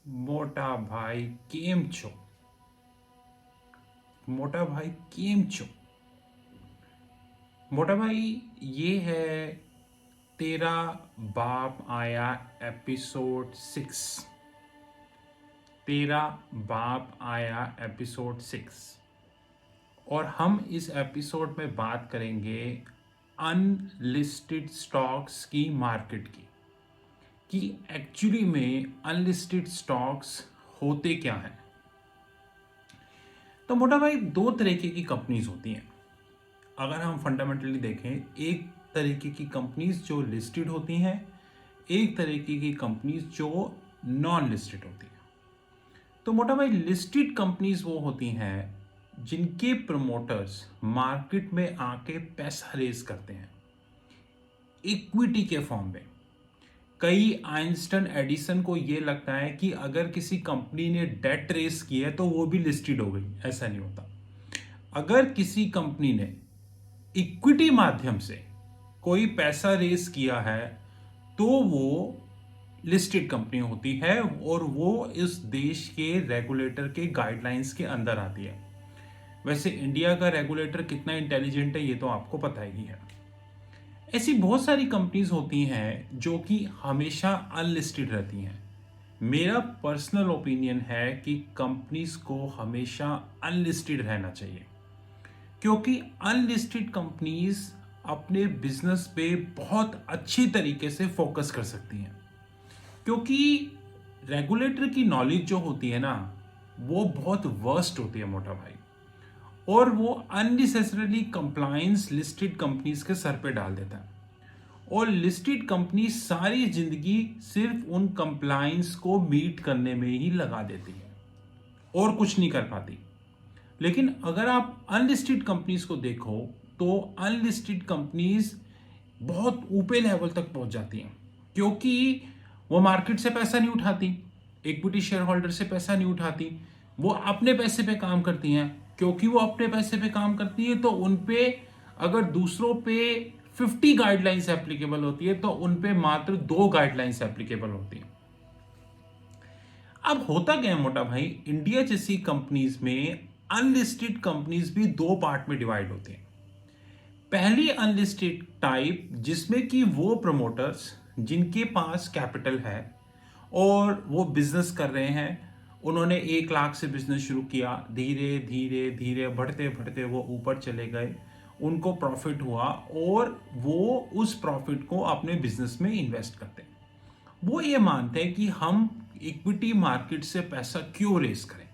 મોટા ભાઈ કેમ છો? मोटा भाई केम छो? मोटा भाई, ये है तेरा बाप आया एपिसोड 6। तेरा बाप आया एपिसोड 6। और हम इस एपिसोड में बात करेंगे अनलिस्टेड स्टॉक्स की मार्केट की, कि एक्चुअली में अनलिस्टेड स्टॉक्स होते क्या हैं। तो मोटा भाई, दो तरीके की कंपनीज होती हैं। अगर हम फंडामेंटली देखें, एक तरीके की कंपनीज जो लिस्टेड होती हैं, एक तरीके की कंपनीज जो नॉन लिस्टेड होती हैं। तो मोटा भाई, लिस्टेड कंपनीज वो होती हैं जिनके प्रमोटर्स मार्केट में आके पैसा रेज करते हैं इक्विटी के फॉर्म में। कई आइंस्टन एडिसन को ये लगता है कि अगर किसी कंपनी ने डेट रेस की है तो वो भी लिस्टेड हो गई। ऐसा नहीं होता। अगर किसी कंपनी ने इक्विटी माध्यम से कोई पैसा रेस किया है तो वो लिस्टेड कंपनी होती है और वो इस देश के रेगुलेटर के गाइडलाइंस के अंदर आती है। वैसे इंडिया का रेगुलेटर कितना इंटेलिजेंट है ये तो आपको पता ही है। ऐसी बहुत सारी कंपनीज होती हैं जो कि हमेशा अनलिस्टेड रहती हैं। मेरा पर्सनल ओपिनियन है कि कंपनीज को हमेशा अनलिस्टेड रहना चाहिए, क्योंकि अनलिस्टेड कंपनीज अपने बिजनेस पे बहुत अच्छी तरीके से फोकस कर सकती हैं। क्योंकि रेगुलेटर की नॉलेज जो होती है ना, वो बहुत वर्स्ट होती है मोटा भाई, और वो अननेसेसरली कंप्लायंस लिस्टेड कंपनीज के सर पे डाल देता है। और लिस्टेड कंपनी सारी जिंदगी सिर्फ उन कंप्लायंस को मीट करने में ही लगा देती है और कुछ नहीं कर पाती। लेकिन अगर आप अनलिस्टेड कंपनीज को देखो तो अनलिस्टेड कंपनीज बहुत ऊपर लेवल तक पहुंच जाती हैं, क्योंकि वो मार्केट से पैसा नहीं उठाती, इक्विटी शेयर होल्डर से पैसा नहीं उठाती, वो अपने पैसे पे काम करती हैं। क्योंकि वो अपने पैसे पे काम करती है तो उन पे अगर दूसरों पे 50 गाइडलाइंस एप्लीकेबल होती है तो उन पे मात्र 2 गाइडलाइंस एप्लीकेबल होती है। अब होता क्या है मोटा भाई, इंडिया जैसी कंपनीज में अनलिस्टेड कंपनीज भी दो पार्ट में डिवाइड होती हैं। पहली अनलिस्टेड टाइप, जिसमें कि वो प्रमोटर्स जिनके पास कैपिटल है और वो बिजनेस कर रहे हैं, उन्होंने 1 लाख से बिजनेस शुरू किया, धीरे धीरे धीरे बढ़ते बढ़ते वो ऊपर चले गए, उनको प्रॉफिट हुआ और वो उस प्रॉफिट को अपने बिजनेस में इन्वेस्ट करते हैं। वो ये मानते हैं कि हम इक्विटी मार्केट से पैसा क्यों रेस करें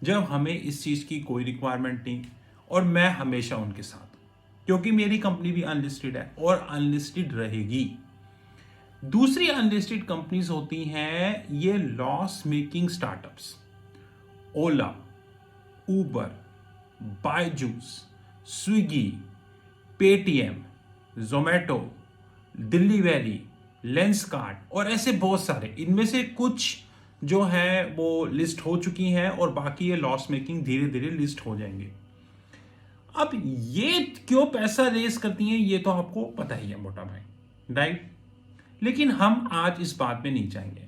जब हमें इस चीज़ की कोई रिक्वायरमेंट नहीं, और मैं हमेशा उनके साथ हूं, क्योंकि मेरी कंपनी भी अनलिस्टेड है और अनलिस्टेड रहेगी। दूसरी अनलिस्टेड कंपनीज होती हैं ये loss making startups, Ola, Uber, Byju's, Swiggy, Paytm, Zomato, Delhivery, Lenskart और ऐसे बहुत सारे। इनमें से कुछ जो है वो लिस्ट हो चुकी हैं और बाकी ये लॉस मेकिंग धीरे धीरे लिस्ट हो जाएंगे। अब ये क्यों पैसा रेस करती हैं ये तो आपको पता ही है मोटा भाई, राइट? लेकिन हम आज इस बात में नहीं जाएंगे।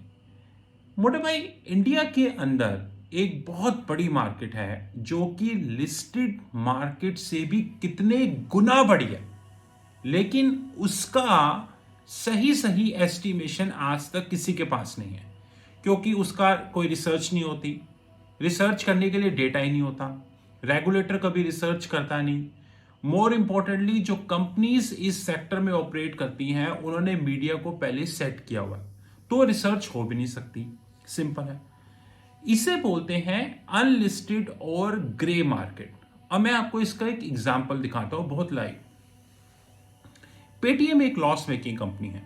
मोटा भाई, इंडिया के अंदर एक बहुत बड़ी मार्केट है जो कि लिस्टेड मार्केट से भी कितने गुना बड़ी है, लेकिन उसका सही सही एस्टिमेशन आज तक किसी के पास नहीं है, क्योंकि उसका कोई रिसर्च नहीं होती। रिसर्च करने के लिए डेटा ही नहीं होता, रेगुलेटर कभी रिसर्च करता नहीं। मोर इंपॉर्टेंटली, जो कंपनीज इस सेक्टर में ऑपरेट करती हैं उन्होंने मीडिया को पहले सेट किया हुआ, तो रिसर्च हो भी नहीं सकती। सिंपल है। इसे बोलते हैं अनलिस्टेड और ग्रे मार्केट। अब मैं आपको इसका एक एग्जांपल दिखाता हूं, बहुत लाइव। पेटीएम एक लॉस मेकिंग कंपनी है।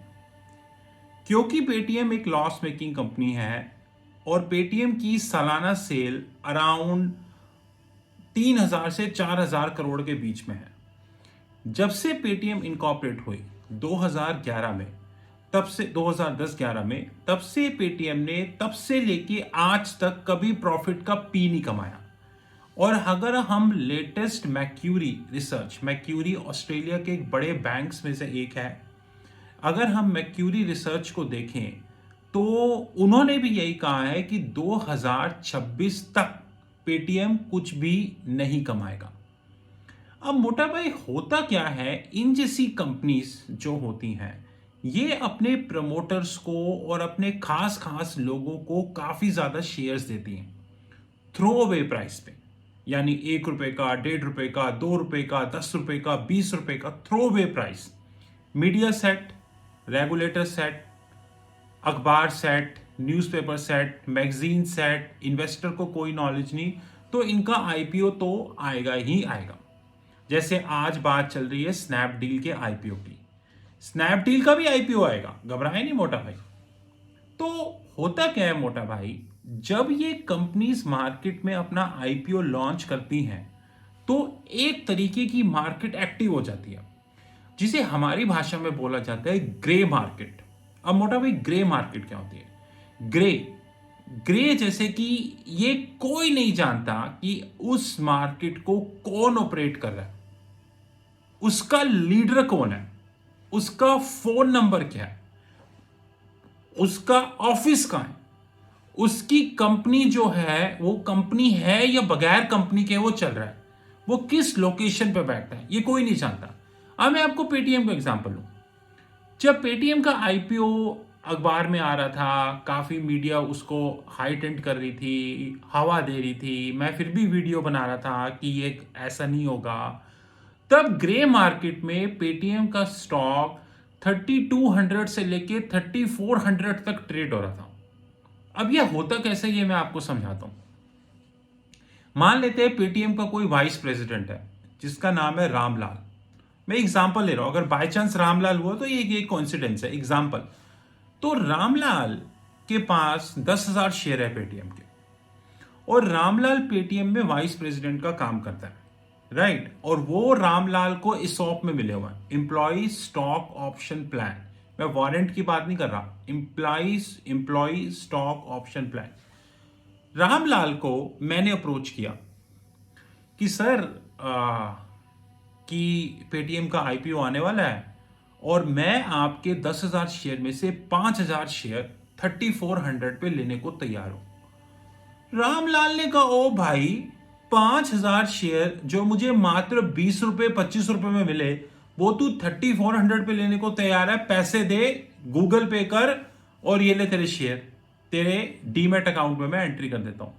क्योंकि पेटीएम एक लॉस मेकिंग कंपनी है और पेटीएम की सालाना सेल अराउंड 3,000 से 4,000 करोड़ के बीच में है। जब से पेटीएम इनकॉर्पोरेट हुई 2011 में, तब से 2010-11 में, तब से पेटीएम ने तब से लेके आज तक कभी प्रॉफिट का पी नहीं कमाया। और अगर हम latest McQuarrie research, McQuarrie Australia के एक बड़े बैंक्स में से एक है, अगर हम मैक्यूरी रिसर्च को देखें तो उन्होंने भी यही कहा है कि 2026 तक पेटीएम कुछ भी नहीं कमाएगा। अब मोटा भाई होता क्या है, इन जैसी कंपनीज जो होती हैं ये अपने प्रमोटर्स को और अपने खास खास लोगों को काफ़ी ज़्यादा शेयर्स देती हैं थ्रो अवे प्राइस पे, यानी 1 रुपए का, 1.5 रुपए का, 2 रुपए का, 10 रुपए का, 20 रुपए का throw away price. Media set, regulator set, अखबार set, newspaper set, magazine set, investor को कोई नॉलेज नहीं, तो इनका आईपीओ तो आएगा ही आएगा। जैसे आज बात चल रही है स्नैपडील के आईपीओ की, स्नैपडील का भी आईपीओ आएगा, घबराए नहीं मोटा भाई। तो होता क्या है मोटा भाई, जब ये कंपनीज मार्केट में अपना आईपीओ लॉन्च करती हैं तो एक तरीके की मार्केट एक्टिव हो जाती है, जिसे हमारी भाषा में बोला जाता है ग्रे मार्केट। अब मोटा भाई ग्रे मार्केट क्या होती है? ग्रे ग्रे जैसे कि ये कोई नहीं जानता कि उस मार्केट को कौन ऑपरेट कर रहा है, उसका लीडर कौन है, उसका फोन नंबर क्या है, उसका ऑफिस कहां है, उसकी कंपनी जो है वो कंपनी है या बगैर कंपनी के वो चल रहा है, वो किस लोकेशन पे बैठता है, ये कोई नहीं जानता। अब मैं आपको पेटीएम का एग्जांपल लूं। जब पेटीएम का आईपीओ अखबार में आ रहा था, काफ़ी मीडिया उसको हाईटेंट कर रही थी, हवा दे रही थी, मैं फिर भी वीडियो बना रहा था कि ये ऐसा नहीं होगा, तब ग्रे मार्केट में पेटीएम का स्टॉक 3200 से लेके 3400 तक ट्रेड हो रहा था। अब यह होता कैसे, ये मैं आपको समझाता हूं। मान लेते हैं पेटीएम का कोई वाइस प्रेसिडेंट है जिसका नाम है रामलाल। मैं एग्जांपल ले रहा हूं, अगर बाय चांस रामलाल हुआ तो ये कोइंसिडेंस है, एग्जांपल। तो रामलाल के पास 10,000 शेयर है पेटीएम के, और रामलाल पेटीएम में वाइस प्रेसिडेंट का काम करता है, राइट। और वो रामलाल को इसॉप में मिले हुआ है, एम्प्लॉय स्टॉक ऑप्शन प्लान। मैं वारंट की बात नहीं कर रहा, employee stock option plan. Ramlal को मैंने अप्रोच किया कि सर कि पेटीएम का आईपीओ आने वाला है और मैं आपके 10,000 शेयर में से 5,000 शेयर 3400 पे लेने को तैयार हूं। रामलाल ने कहा, ओ भाई 5,000 शेयर जो मुझे मात्र 20 रुपए 25 रुपए में मिले, वो तू 3400 पे लेने को तैयार है, पैसे दे, गूगल पे कर और ये ले तेरे शेयर, तेरे डीमैट अकाउंट में मैं एंट्री कर देता हूं।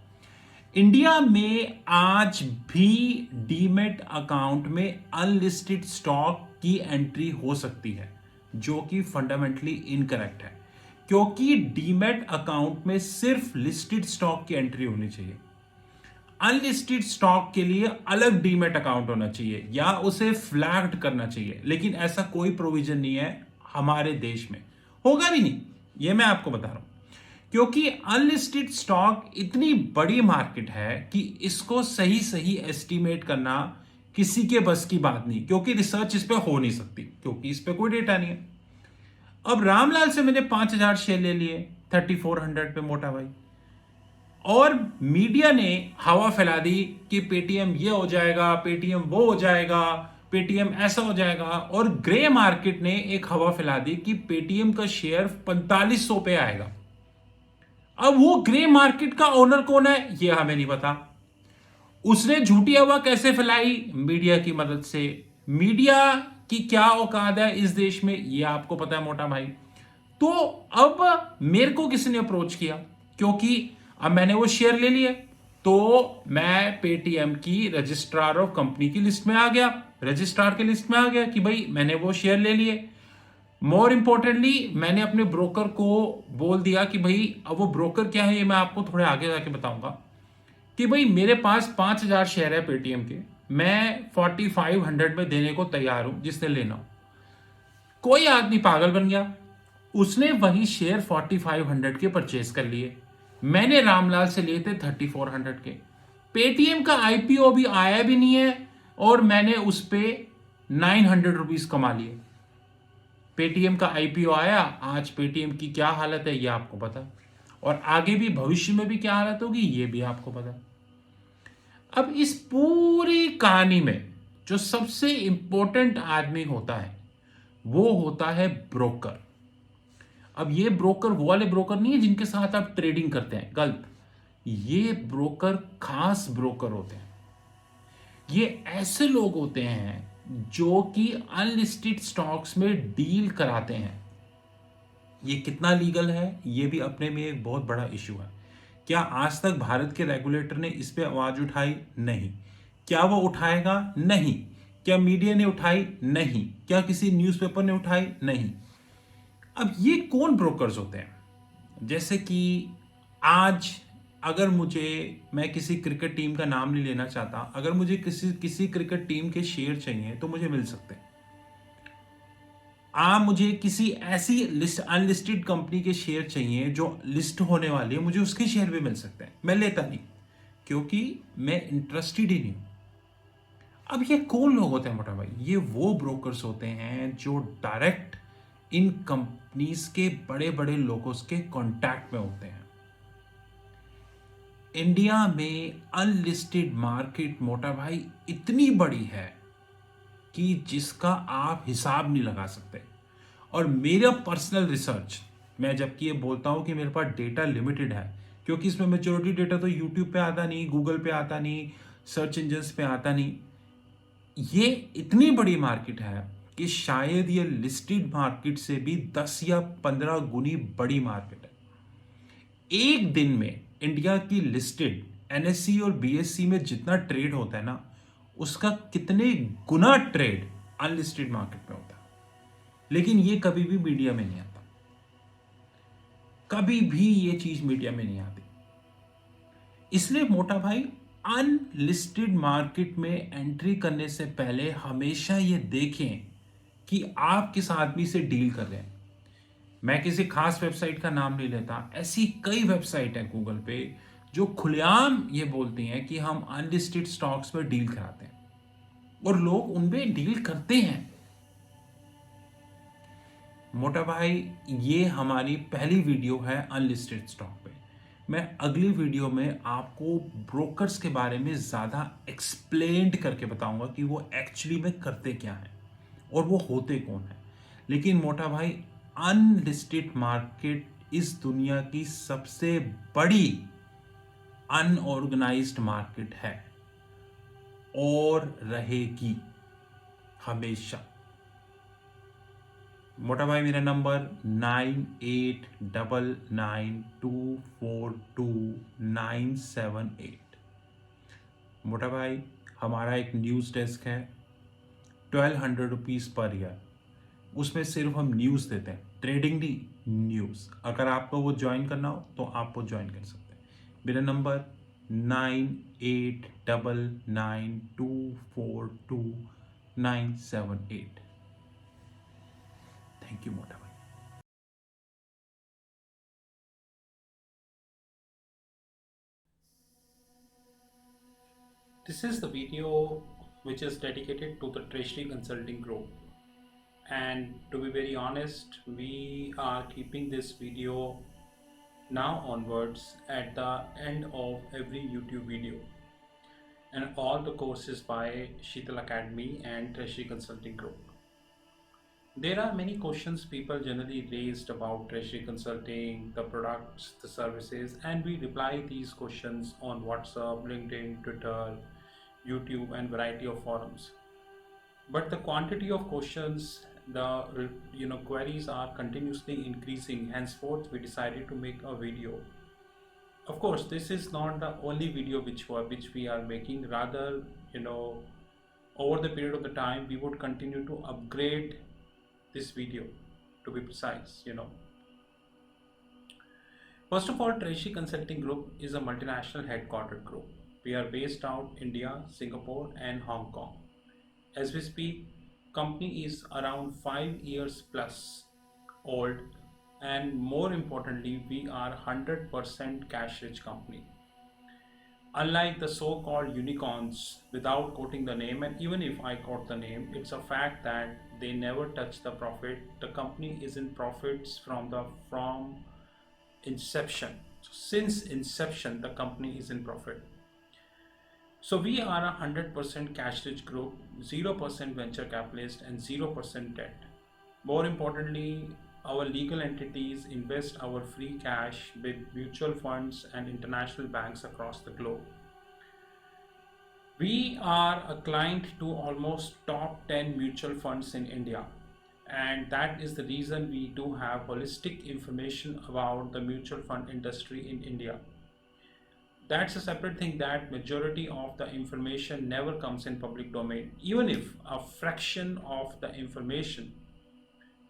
इंडिया में आज भी डीमैट अकाउंट में अनलिस्टेड स्टॉक की एंट्री हो सकती है, जो कि फंडामेंटली इनकरेक्ट है, क्योंकि डीमैट अकाउंट में सिर्फ लिस्टेड स्टॉक की एंट्री होनी चाहिए। अनलिस्टेड स्टॉक के लिए अलग डीमैट अकाउंट होना चाहिए या उसे फ्लैग्ड करना चाहिए, लेकिन ऐसा कोई प्रोविजन नहीं है हमारे देश में, होगा भी नहीं, ये मैं आपको बता रहा हूं। क्योंकि अनलिस्टेड स्टॉक इतनी बड़ी मार्केट है कि इसको सही सही एस्टिमेट करना किसी के बस की बात नहीं, क्योंकि रिसर्च इस पे हो नहीं सकती, क्योंकि इस पे कोई डेटा नहीं है। अब रामलाल से मैंने 5,000 शेयर ले लिए 3400 पे मोटा भाई, और मीडिया ने हवा फैला दी कि पेटीएम ये हो जाएगा, पेटीएम वो हो जाएगा, पेटीएम ऐसा हो जाएगा, और ग्रे मार्केट ने एक हवा फैला दी कि पेटीएम का शेयर 4500 पे आएगा। अब वो ग्रे मार्केट का ओनर कौन है ये हमें नहीं पता, उसने झूठी हवा कैसे फैलाई, मीडिया की मदद से। मीडिया की क्या औकात है इस देश में ये आपको पता है मोटा भाई। तो अब मेरे को किसी ने अप्रोच किया, क्योंकि अब मैंने वो शेयर ले लिए, तो मैं पेटीएम की रजिस्ट्रार ऑफ कंपनी की लिस्ट में आ गया, रजिस्ट्रार की लिस्ट में आ गया कि भाई मैंने वो शेयर ले लिए। मोर इंपॉर्टेंटली मैंने अपने ब्रोकर को बोल दिया कि भाई, अब वो ब्रोकर क्या है ये मैं आपको थोड़े आगे जाके बताऊंगा, कि भाई मेरे पास 5,000 शेयर है पेटीएम के, मैं 4500 में देने को तैयार हूं जिसने लेना हो। कोई आदमी पागल बन गया, उसने वही शेयर 4500 के परचेज कर लिए। मैंने रामलाल से लिए थे 3400 के। पेटीएम का आईपीओ भी आया भी नहीं है और मैंने उस पे 900 रुपीज कमा लिए। पेटीएम का आईपीओ आया, आज पेटीएम की क्या हालत है ये आपको पता, और आगे भी भविष्य में भी क्या हालत होगी ये भी आपको पता। अब इस पूरी कहानी में जो सबसे इंपॉर्टेंट आदमी होता है वो होता है ब्रोकर। अब ये ब्रोकर वो वाले ब्रोकर नहीं है जिनके साथ आप ट्रेडिंग करते हैं, गलत। ये ब्रोकर खास ब्रोकर होते हैं। ये ऐसे लोग होते हैं जो कि अनलिस्टेड स्टॉक्स में डील कराते हैं। ये कितना लीगल है, ये भी अपने में एक बहुत बड़ा इशू है। क्या आज तक भारत के रेगुलेटर ने इस पे आवाज उठाई? नहीं। क्या वो उठाएगा? नहीं। क्या मीडिया ने उठाई? नहीं। क्या किसी न्यूज़पेपर ने उठाई? नहीं। अब ये कौन ब्रोकर्स होते हैं? जैसे कि आज अगर मैं किसी क्रिकेट टीम का नाम नहीं लेना चाहता, अगर मुझे किसी किसी क्रिकेट टीम के शेयर चाहिए तो मुझे मिल सकते हैं। मुझे किसी ऐसी अनलिस्टेड कंपनी के शेयर चाहिए जो लिस्ट होने वाली है, मुझे उसके शेयर भी मिल सकते हैं। मैं लेता नहीं, क्योंकि मैं इंटरेस्टेड ही नहीं हूं। अब ये कौन लोग होते हैं मोटा भाई? ये वो ब्रोकर्स होते हैं जो डायरेक्ट इन कंपनीज के बड़े बड़े लोगों के कांटेक्ट में होते हैं। इंडिया में अनलिस्टेड मार्केट मोटा भाई इतनी बड़ी है कि जिसका आप हिसाब नहीं लगा सकते। और मेरा पर्सनल रिसर्च, मैं जबकि ये बोलता हूं कि मेरे पास डेटा लिमिटेड है, क्योंकि इसमें मेजोरिटी डेटा तो यूट्यूब पे आता नहीं, गूगल पे आता नहीं, सर्च इंजन्स पे आता नहीं। ये इतनी बड़ी मार्केट है कि शायद ये लिस्टेड मार्केट से भी 10 या 15 गुनी बड़ी मार्केट है। एक दिन में इंडिया की लिस्टेड एनएससी और बीएससी में जितना ट्रेड होता है ना, उसका कितने गुना ट्रेड अनलिस्टेड मार्केट में होता है। लेकिन ये कभी भी मीडिया में नहीं आता, कभी भी ये चीज मीडिया में नहीं आती। इसलिए मोटा भाई, अनलिस्टेड मार्केट में एंट्री करने से पहले हमेशा ये देखें कि आप किस आदमी से डील कर रहे हैं। मैं किसी खास वेबसाइट का नाम नहीं लेता, ऐसी कई वेबसाइट है गूगल पे जो खुलेआम ये बोलती हैं कि हम अनलिस्टेड स्टॉक्स पर डील कराते हैं, और लोग उनमें डील करते हैं। मोटा भाई, ये हमारी पहली वीडियो है अनलिस्टेड स्टॉक पे। मैं अगली वीडियो में आपको ब्रोकर्स के बारे में ज़्यादा एक्सप्लेन करके बताऊंगा कि वो एक्चुअली में करते क्या हैं और वो होते कौन हैं। लेकिन मोटा भाई, अनलिस्टेड मार्केट इस दुनिया की सबसे बड़ी अनऑर्गेनाइज्ड मार्केट है और रहेगी हमेशा। मोटा भाई, मेरा नंबर 9899242978। मोटा भाई, हमारा एक न्यूज़ डेस्क है, 1200 रुपीज़ पर ईयर। उसमें सिर्फ हम न्यूज़ देते हैं, ट्रेडिंग नहीं, न्यूज़। अगर आपको वो ज्वाइन करना हो तो आप वो ज्वाइन कर सकते हैं। मेरा नंबर 9899242978। थैंक यू मोटा भाई। This is the video which is dedicated to the Treasury Consulting Group. And to be very honest, we are keeping this video now onwards at the end of every YouTube video. And all the courses by Sheetal Academy and Treasury Consulting Group. There are many questions people generally raised about Treasury Consulting, the products, the services, and we reply these questions on WhatsApp, LinkedIn, Twitter, YouTube, and variety of forums. But the quantity of questions, the queries are continuously increasing. Henceforth, we decided to make a video. Of course, this is not the only video which we are making. Rather, over the period of the time, we would continue to upgrade this video, to be precise. First of all, Treasury Consulting Group is a multinational headquartered group. We are based out India, Singapore, and Hong Kong. As we speak, company is around 5 years plus old, and more importantly, we are 100% cash rich company. Unlike the so-called unicorns, without quoting the name, and even if I quote the name, it's a fact that they never touch the profit. The company is in profits from inception. So since inception, the company is in profit. So we are a 100% cash rich group, 0% venture capitalist, and 0% debt. More importantly, our legal entities invest our free cash with mutual funds and international banks across the globe. We are a client to almost top 10 mutual funds in India, and that is the reason we do have holistic information about the mutual fund industry in India. That's a separate thing, that majority of the information never comes in public domain. Even if a fraction of the information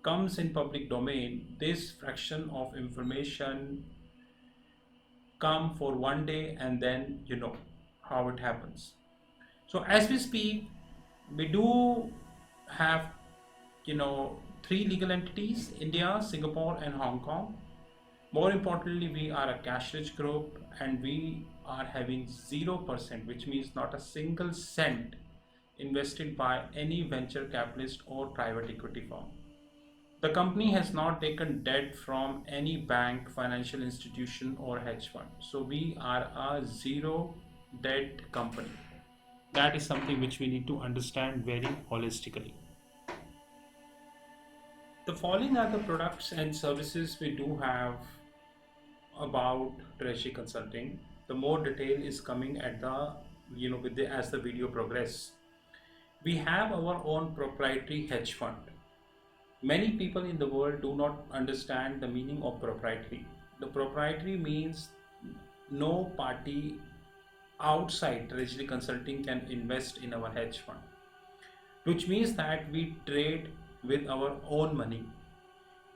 comes in public domain, this fraction of information come for one day and then you know how it happens. So as we speak, we do have three legal entities: India, Singapore and Hong Kong. More importantly, we are a cash rich group and we are having 0%, which means not a single cent invested by any venture capitalist or private equity firm. The company has not taken debt from any bank, financial institution or hedge fund. So we are a zero debt company. That is something which we need to understand very holistically. The following are the products and services we do have about treasury consulting. The more detail is coming at the as the video progress. We have our own proprietary hedge fund. Many people in the world do not understand the meaning of proprietary. The proprietary means no party outside treasury consulting can invest in our hedge fund, which means that we trade with our own money.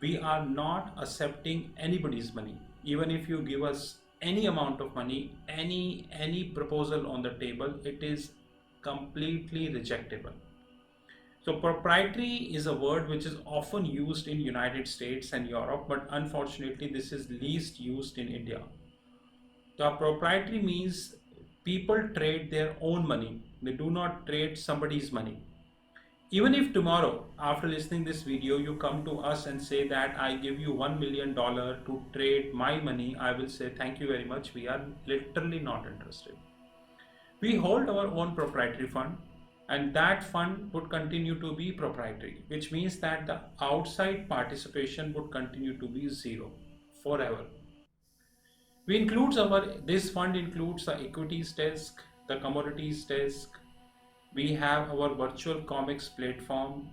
We are not accepting anybody's money. Even if you give us any amount of money, any proposal on the table, it is completely rejectable. So proprietary is a word which is often used in United States and Europe, but unfortunately this is least used in India. The proprietary means people trade their own money. They do not trade somebody's money. Even if tomorrow, after listening this video, you come to us and say that I give you $1 million to trade my money, I will say thank you very much. We are literally not interested. We hold our own proprietary fund, and that fund would continue to be proprietary, which means that the outside participation would continue to be zero forever. This fund includes the equities desk, the commodities desk. We have our virtual comics platform.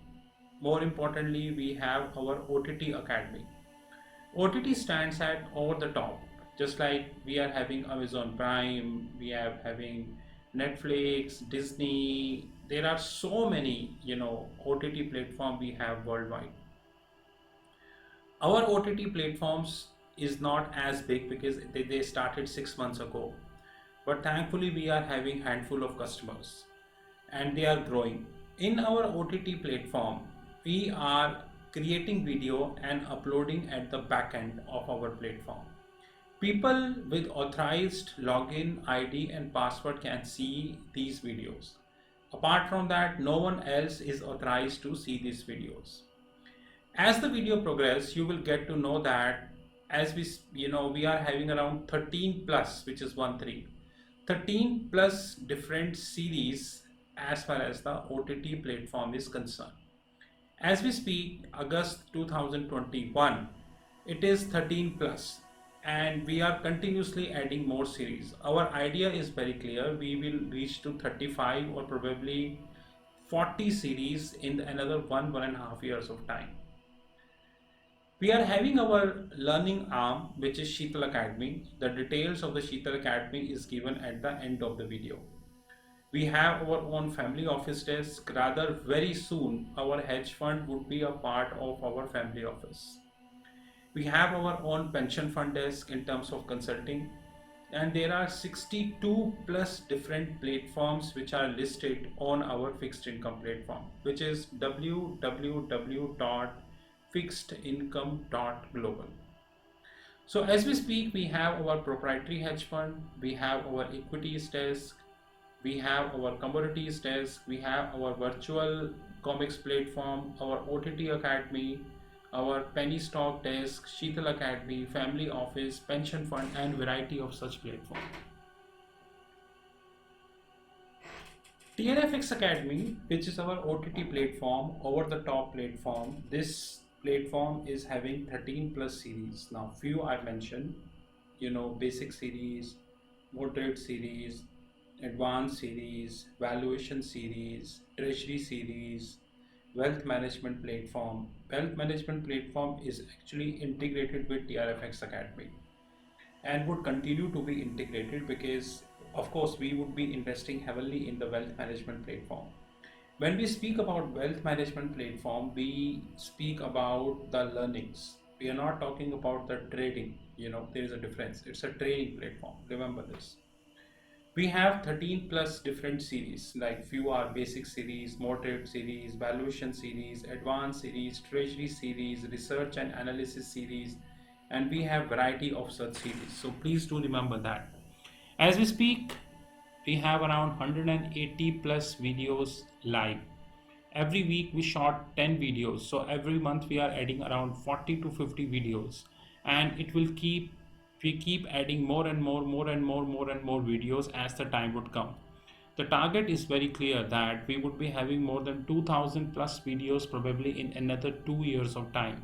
More importantly, we have our OTT Academy. OTT stands at over the top, just like we are having Amazon Prime, we are having Netflix, Disney. There are so many, OTT platform we have worldwide. Our OTT platforms is not as big because they started 6 months ago, but thankfully we are having handful of customers and they are growing. In our OTT platform, we are creating video and uploading at the back end of our platform. People with authorized login ID and password can see these videos. Apart from that, no one else is authorized to see these videos. As the video progresses, you will get to know that as we are having around 13 plus, which is 13 plus different series as far as the OTT platform is concerned. As we speak, August 2021, it is 13 plus and we are continuously adding more series. Our idea is very clear. We will reach to 35 or probably 40 series in another 1.5 years of time. We are having our learning arm, which is Sheetal Academy. The details of the Sheetal Academy is given at the end of the video. We have our own family office desk. Rather, very soon, our hedge fund would be a part of our family office. We have our own pension fund desk in terms of consulting. And there are 62 plus different platforms which are listed on our fixed income platform, which is www.fixedincome.global. So as we speak, we have our proprietary hedge fund, we have our equities desk, we have our commodities desk, we have our virtual comics platform, our OTT Academy, our penny stock desk, Sheetal Academy, family office, pension fund, and variety of such platforms. TNFX Academy, which is our OTT platform, over the top platform. This platform is having 13 plus series. Now, few I mentioned, basic series, moderate series, advanced series, valuation series, treasury series, wealth management platform. Wealth management platform is actually integrated with TRFX Academy and would continue to be integrated because, of course, we would be investing heavily in the wealth management platform. When we speak about wealth management platform, we speak about the learnings. We are not talking about the trading. There is a difference. It's a training platform. Remember this. We have 13 plus different series, like few are basic series, moderate series, valuation series, advanced series, treasury series, research and analysis series, and we have variety of such series. So please do remember that. As we speak, we have around 180 plus videos live. Every week we shot 10 videos, so every month we are adding around 40 to 50 videos, and it will keep adding more and more videos as the time would come. The target is very clear that we would be having more than 2000 plus videos probably in another 2 years of time,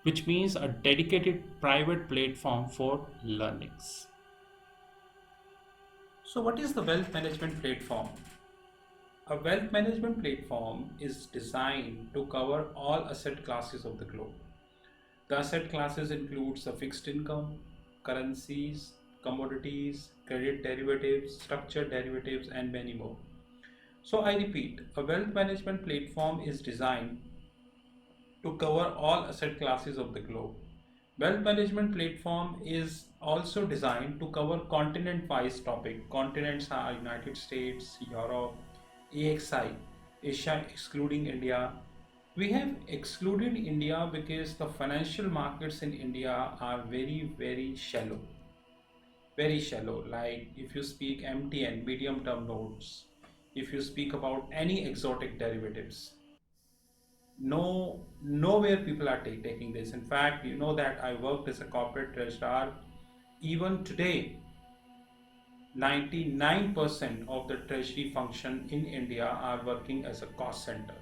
which means a dedicated private platform for learnings. So what is the wealth management platform? A wealth management platform is designed to cover all asset classes of the globe. The asset classes includes the fixed income, currencies, commodities, credit derivatives, structured derivatives, and many more. So I repeat, a wealth management platform is designed to cover all asset classes of the globe. Wealth management platform is also designed to cover continent-wise topic. Continents are United States, Europe, AXI, Asia excluding India. We have excluded India because the financial markets in India are very, very shallow. Very shallow. Like if you speak MTN, medium term notes, if you speak about any exotic derivatives, nowhere people are taking this. In fact, you know that I worked as a corporate treasurer. Even today, 99% of the treasury function in India are working as a cost center.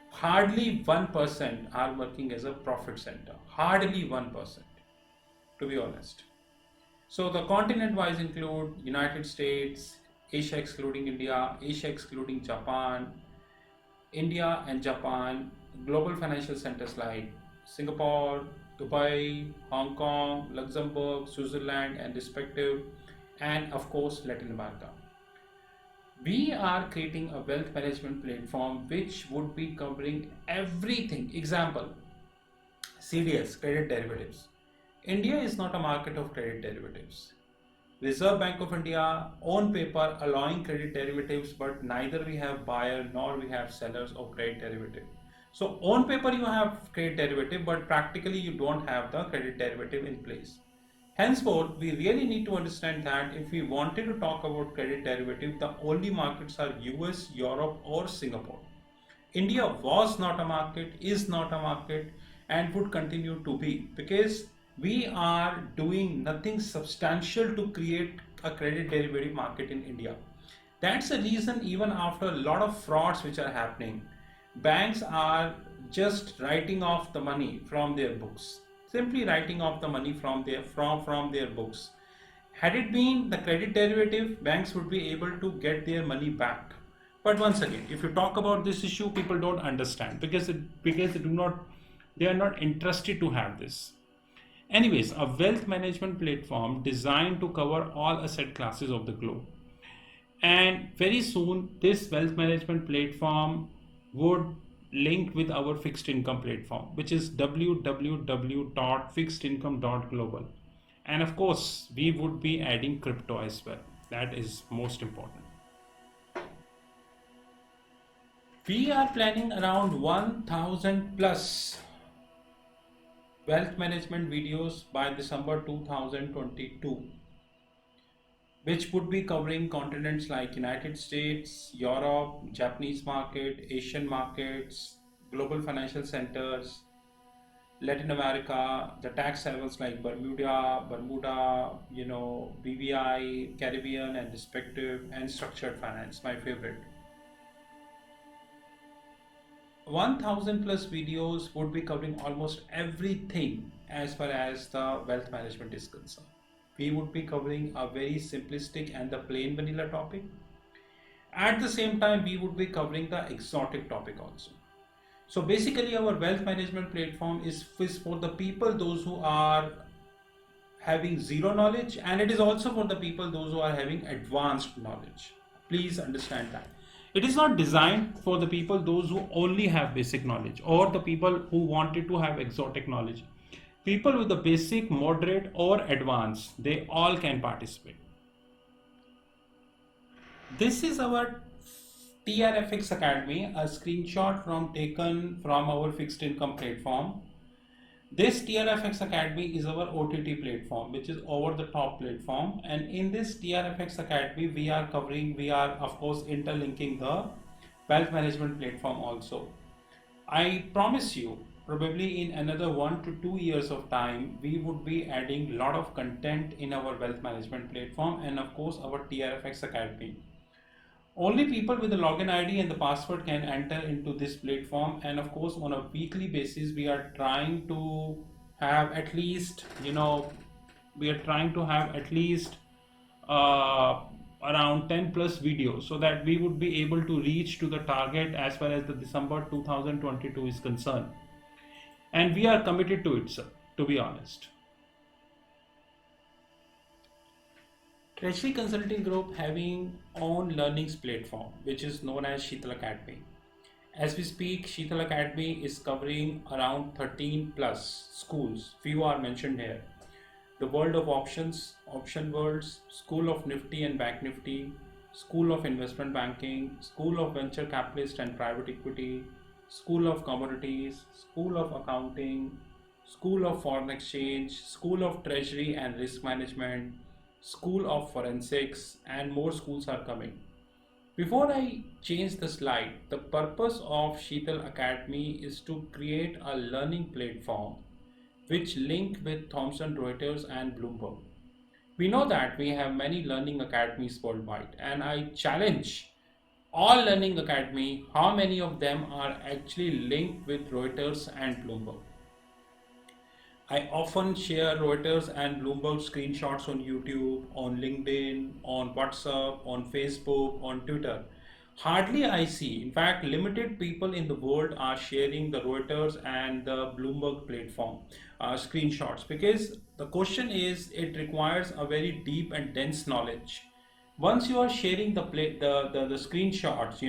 Hardly 1% are working as a profit center. Hardly 1%, to be honest. So the continent-wise include United States, Asia excluding India, Asia excluding Japan, India and Japan, global financial centers like Singapore, Dubai, Hong Kong, Luxembourg, Switzerland, and respective, and of course Latin America. We are creating a wealth management platform which would be covering everything. Example, CDS, credit derivatives. India is not a market of credit derivatives. Reserve Bank of India on paper allowing credit derivatives, but neither we have buyer nor we have sellers of credit derivative. So on paper you have credit derivative, but practically you don't have the credit derivative in place. Henceforth, we really need to understand that if we wanted to talk about credit derivative, the only markets are US, Europe, or Singapore. India was not a market, is not a market, and would continue to be because we are doing nothing substantial to create a credit derivative market in India. That's the reason, even after a lot of frauds which are happening, banks are just writing off the money from their books. Simply writing off the money from their books. Had it been the credit derivative, banks would be able to get their money back. But once again, if you talk about this issue, people don't understand because they are not interested to have this. Anyways, a wealth management platform designed to cover all asset classes of the globe. And very soon, this wealth management platform would link with our fixed income platform, which is www.fixedincome.global. And of course, we would be adding crypto as well. That is most important. We are planning around 1000 plus wealth management videos by December 2022, which would be covering continents like United States, Europe, Japanese market, Asian markets, global financial centers, Latin America, the tax havens like Bermuda, BVI, Caribbean and respective, and structured finance, my favorite. 1000 plus videos would be covering almost everything as far as the wealth management is concerned. We would be covering a very simplistic and the plain vanilla topic. At the same time, we would be covering the exotic topic also. So basically, our wealth management platform is for the people those who are having zero knowledge, and it is also for the people those who are having advanced knowledge. Please understand that. It is not designed for the people those who only have basic knowledge or the people who wanted to have exotic knowledge. People with the basic, moderate, or advanced, they all can participate. This is our TRFX Academy, a screenshot from taken from our fixed income platform. This TRFX Academy is our OTT platform, which is over the top platform. And in this TRFX Academy, we are of course interlinking the wealth management platform also. I promise you, probably in another 1 to 2 years of time, we would be adding a lot of content in our wealth management platform and of course our TRFX Academy. Only people with the login ID and the password can enter into this platform, and of course on a weekly basis we are trying to have at least around 10 plus videos, so that we would be able to reach to the target as far as the December 2022 is concerned, and we are committed to it, sir, to be honest. Treasury Consulting Group having own learnings platform, which is known as Sheetal Academy. As we speak, Sheetal Academy is covering around 13 plus schools. Few are mentioned here. The World of Options, Option Worlds, School of Nifty and Bank Nifty, School of Investment Banking, School of Venture Capitalist and Private Equity, School of Commodities, School of Accounting, School of Foreign Exchange, School of Treasury and Risk Management, School of Forensics, and more schools are coming. Before I change the slide, the purpose of Sheetal Academy is to create a learning platform which link with Thomson Reuters and Bloomberg. We know that we have many learning academies worldwide, and I challenge all learning academy, how many of them are actually linked with Reuters and Bloomberg. I often share Reuters and Bloomberg screenshots on YouTube, on LinkedIn, on WhatsApp, on Facebook, on Twitter. Hardly I see, in fact, limited people in the world are sharing the Reuters and the Bloomberg platform screenshots, because the question is, it requires a very deep and dense knowledge. Once you are sharing the screenshots,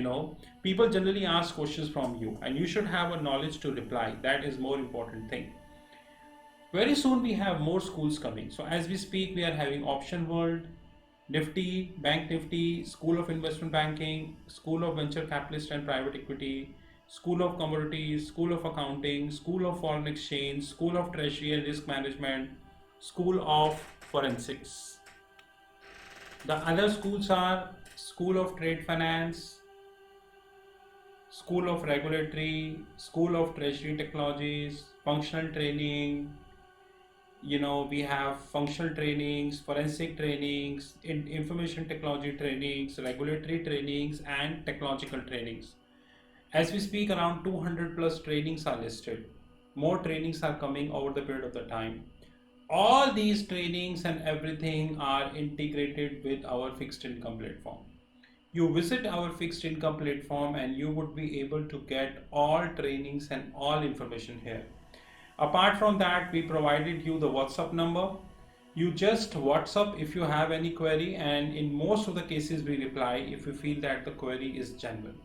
people generally ask questions from you, and you should have a knowledge to reply. That is more important thing. Very soon we have more schools coming. So as we speak, we are having Option World, Nifty, Bank Nifty, School of Investment Banking, School of Venture Capitalist and Private Equity, School of Commodities, School of Accounting, School of Foreign Exchange, School of Treasury and Risk Management, School of Forensics. The other schools are School of Trade Finance, School of Regulatory, School of Treasury Technologies, Functional Training. We have functional trainings, forensic trainings, information technology trainings, regulatory trainings, and technological trainings. As we speak, around 200 plus trainings are listed. More trainings are coming over the period of the time. All these trainings and everything are integrated with our fixed income platform. You visit our fixed income platform and you would be able to get all trainings and all information here. Apart from that, we provided you the WhatsApp number. You just WhatsApp if you have any query, and in most of the cases we reply if we feel that the query is genuine.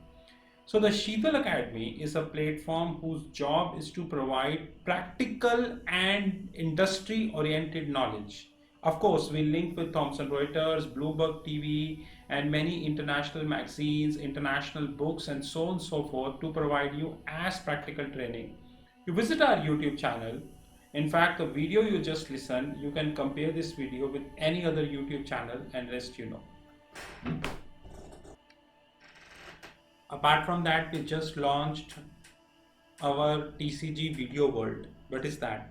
So the Sheetal Academy is a platform whose job is to provide practical and industry oriented knowledge. Of course, we link with Thomson Reuters, Bloomberg TV, and many international magazines, international books, and so on and so forth to provide you as practical training. You visit our YouTube channel. In fact, the video you just listened, you can compare this video with any other YouTube channel and rest you know. Apart from that, we just launched our TCG Video World. What is that?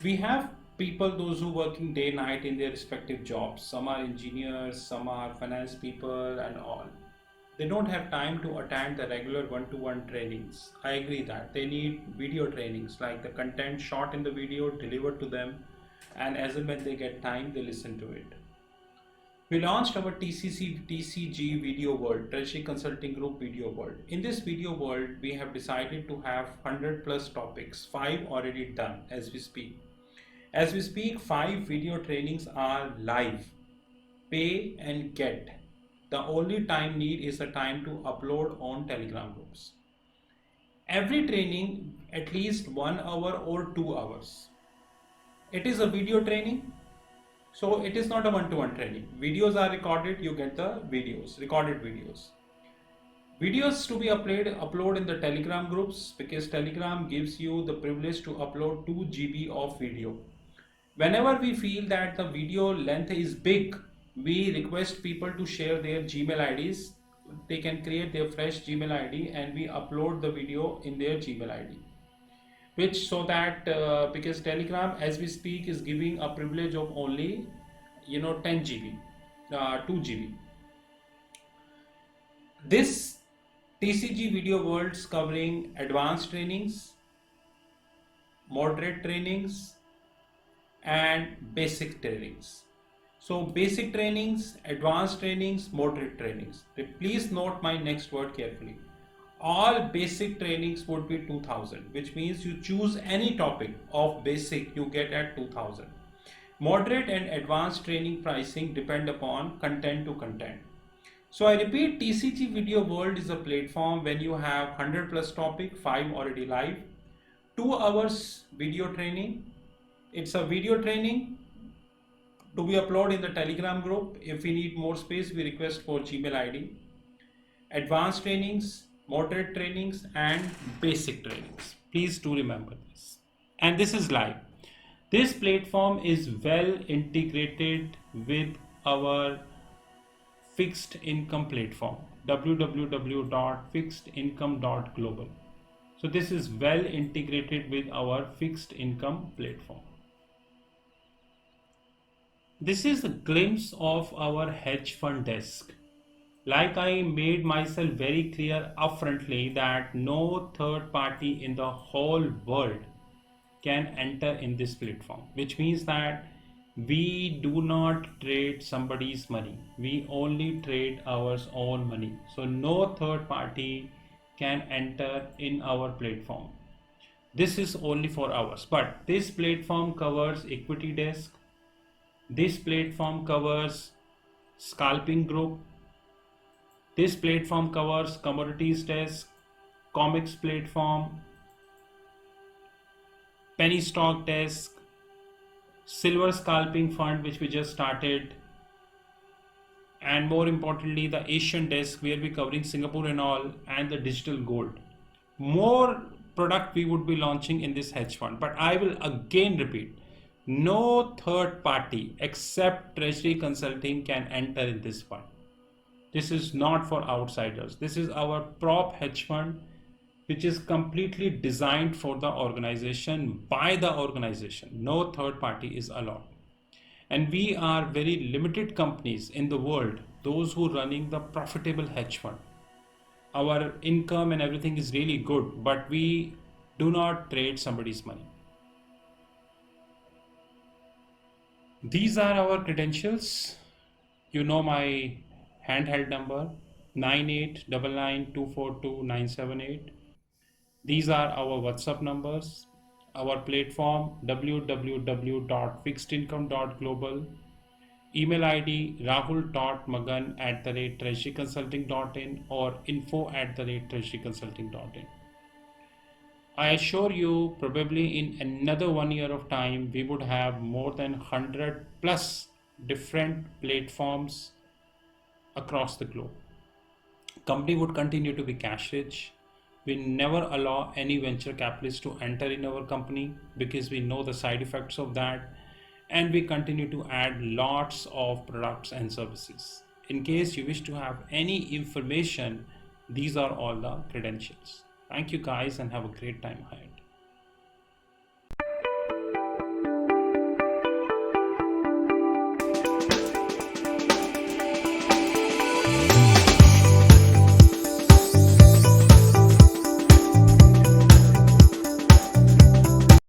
We have people, those who working day night in their respective jobs. Some are engineers, some are finance people and all. They don't have time to attend the regular one-to-one trainings. I agree that they need video trainings, like the content shot in the video delivered to them, and as and when they get time, they listen to it. We launched our TCG Video World, Treasury Consulting Group Video World. In this video world, we have decided to have 100 plus topics, 5 already done as we speak. As we speak, 5 video trainings are live, pay and get. The only time need is the time to upload on Telegram groups. Every training at least 1 hour or 2 hours. It is a video training, so it is not a one-to-one training. Videos are recorded, you get the videos, recorded videos. Videos to be upload in the Telegram groups, because Telegram gives you the privilege to upload 2 GB of video. Whenever we feel that the video length is big, we request people to share their Gmail IDs. They can create their fresh Gmail ID and we upload the video in their Gmail ID. Which so that because Telegram as we speak is giving a privilege of only 10 GB, 2 GB. This TCG Video Worlds covering advanced trainings, moderate trainings, and basic trainings. So basic trainings, advanced trainings, moderate trainings. Please note my next word carefully. All basic trainings would be 2000, which means you choose any topic of basic, you get at 2000. Moderate and advanced training pricing depend upon content to content. So I repeat, TCG Video World is a platform when you have 100 plus topic, 5 already live, 2 hours video training. It's a video training to be uploaded in the Telegram group. If we need more space, we request for Gmail ID. Advanced trainings, moderate trainings, and basic trainings. Please do remember this. And this is live. This platform is well integrated with our fixed income platform, www.fixedincome.global. So this is well integrated with our fixed income platform. This is a glimpse of our hedge fund desk. Like I made myself very clear upfrontly that no third party in the whole world can enter in this platform, which means that we do not trade somebody's money. We only trade our own money. So no third party can enter in our platform. This is only for ours. But this platform covers equity desk. This platform covers scalping group. This platform covers commodities desk, comics platform, penny stock desk, silver scalping fund, which we just started, and more importantly the Asian desk where we're covering Singapore and all, and the digital gold. More product we would be launching in this hedge fund, but I will again repeat, no third party except Treasury Consulting can enter in this fund. This is not for outsiders. This is our prop hedge fund, which is completely designed for the organization, by the organization. No third party is allowed. And we are very limited companies in the world, those who are running the profitable hedge fund. Our income and everything is really good, but we do not trade somebody's money. These are our credentials. You know my handheld number 9899242978. These are our WhatsApp numbers, our platform www.fixedincome.global, email ID rahul.magan@treasuryconsulting.in or info@treasuryconsulting.in. I assure you, probably in another 1 year of time, we would have more than 100 plus different platforms across the globe. Company would continue to be cash rich. We never allow any venture capitalists to enter in our company because we know the side effects of that, and we continue to add lots of products and services. In case you wish to have any information, these are all the credentials. Thank you guys and have a great time ahead.